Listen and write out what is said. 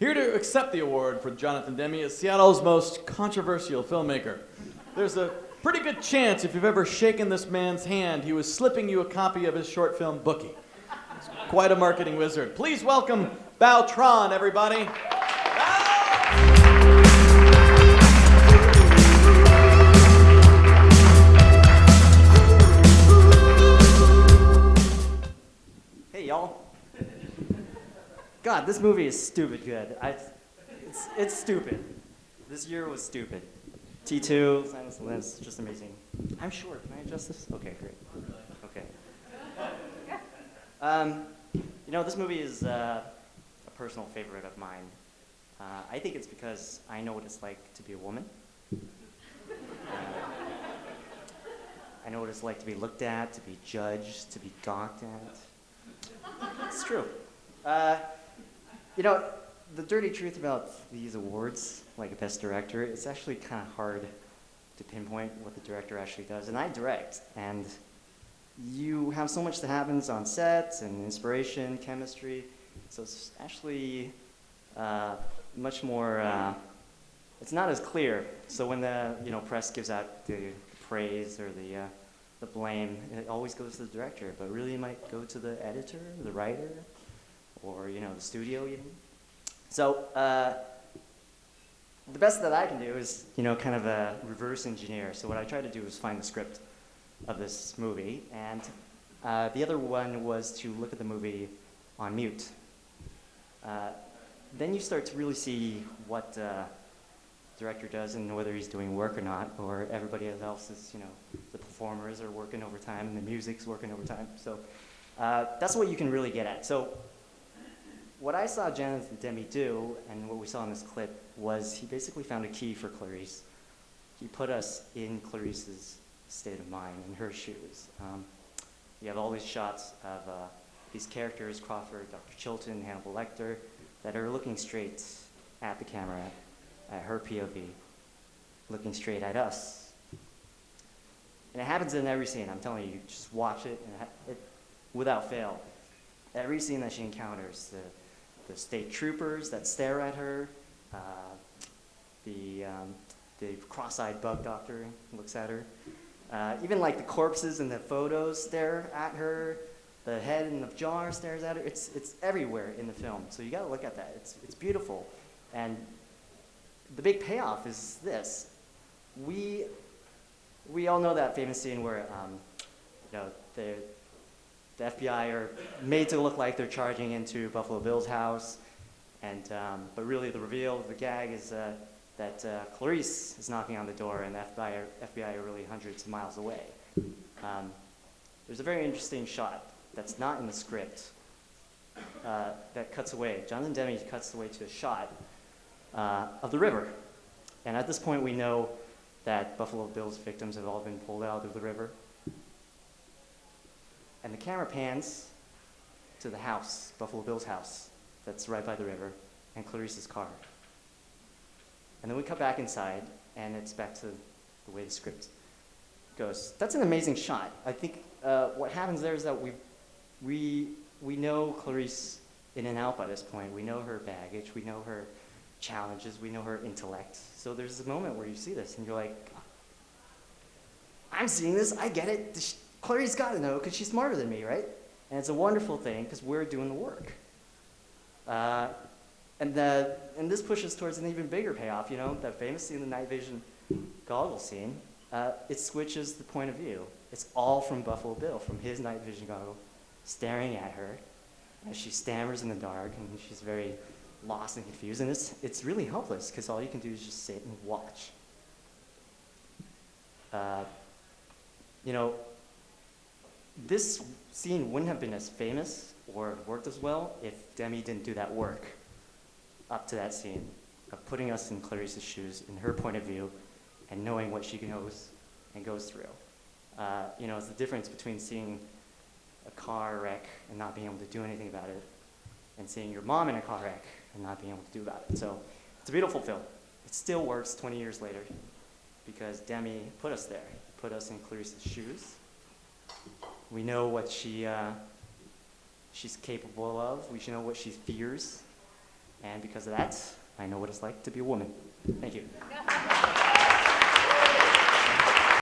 Here to accept the award for Jonathan Demme is Seattle's most controversial filmmaker. There's a pretty good chance if you've ever shaken this man's hand, he was slipping you a copy of his short film, Bookie. He's quite a marketing wizard. Please welcome Tran, everybody. Hey, y'all. God, this movie is stupid good. It's stupid. This year was stupid. T2, Silence of the Lambs, just amazing. I'm short. Can I adjust this? Okay, great. Okay. This movie is a personal favorite of mine. I think it's because I know what it's like to be a woman. I know what it's like to be looked at, to be judged, to be gawked at. It's true. The dirty truth about these awards, like Best Director, it's actually kind of hard to pinpoint what the director actually does. And I direct, and you have so much that happens on sets and inspiration, chemistry. So it's actually much more, it's not as clear. So when the press gives out the praise or the blame, it always goes to the director, but really it might go to the editor, the writer, or the studio even. So the best that I can do is kind of a reverse engineer. So what I tried to do was find the script of this movie, and the other one was to look at the movie on mute. Then you start to really see what the director does and whether he's doing work or not, or everybody else is, the performers are working overtime and the music's working overtime. So that's what you can really get at. So what I saw Jonathan Demme do, and what we saw in this clip, was he basically found a key for Clarice. He put us in Clarice's state of mind, in her shoes. You have all these shots of these characters, Crawford, Dr. Chilton, Hannibal Lecter, that are looking straight at the camera, at her POV, looking straight at us. And it happens in every scene. I'm telling you, just watch it, and without fail. Every scene that she encounters, the state troopers that stare at her, the cross-eyed bug doctor looks at her, even like the corpses in the photos stare at her, the head in the jar stares at her. It's everywhere in the film, so you got to look at that. It's beautiful, and the big payoff is this: we all know that famous scene where the FBI are made to look like they're charging into Buffalo Bill's house, and but really the reveal of the gag is that Clarice is knocking on the door, and the FBI are really hundreds of miles away. There's a very interesting shot that's not in the script that cuts away. Jonathan Demme cuts away to a shot of the river, and at this point we know that Buffalo Bill's victims have all been pulled out of the river. And the camera pans to the house, Buffalo Bill's house, that's right by the river, and Clarice's car. And then we cut back inside, and it's back to the way the script goes. That's an amazing shot. I think what happens there is that we know Clarice in and out by this point. We know her baggage, we know her challenges, we know her intellect. So there's a moment where you see this, and you're like, I'm seeing this, I get it. Clarice got to know because she's smarter than me, right? And it's a wonderful thing because we're doing the work. And this pushes towards an even bigger payoff, that famous scene, the night vision goggle scene. It switches the point of view. It's all from Buffalo Bill, from his night vision goggle, staring at her as she stammers in the dark, and she's very lost and confused. And it's really helpless because all you can do is just sit and watch. This scene wouldn't have been as famous or worked as well if Demme didn't do that work up to that scene of putting us in Clarice's shoes, in her point of view, and knowing what she knows and goes through. It's the difference between seeing a car wreck and not being able to do anything about it, and seeing your mom in a car wreck and not being able to do about it. So it's a beautiful film. It still works 20 years later because Demme put us there, put us in Clarice's shoes. We know what she's capable of. We should know what she fears. And because of that, I know what it's like to be a woman. Thank you.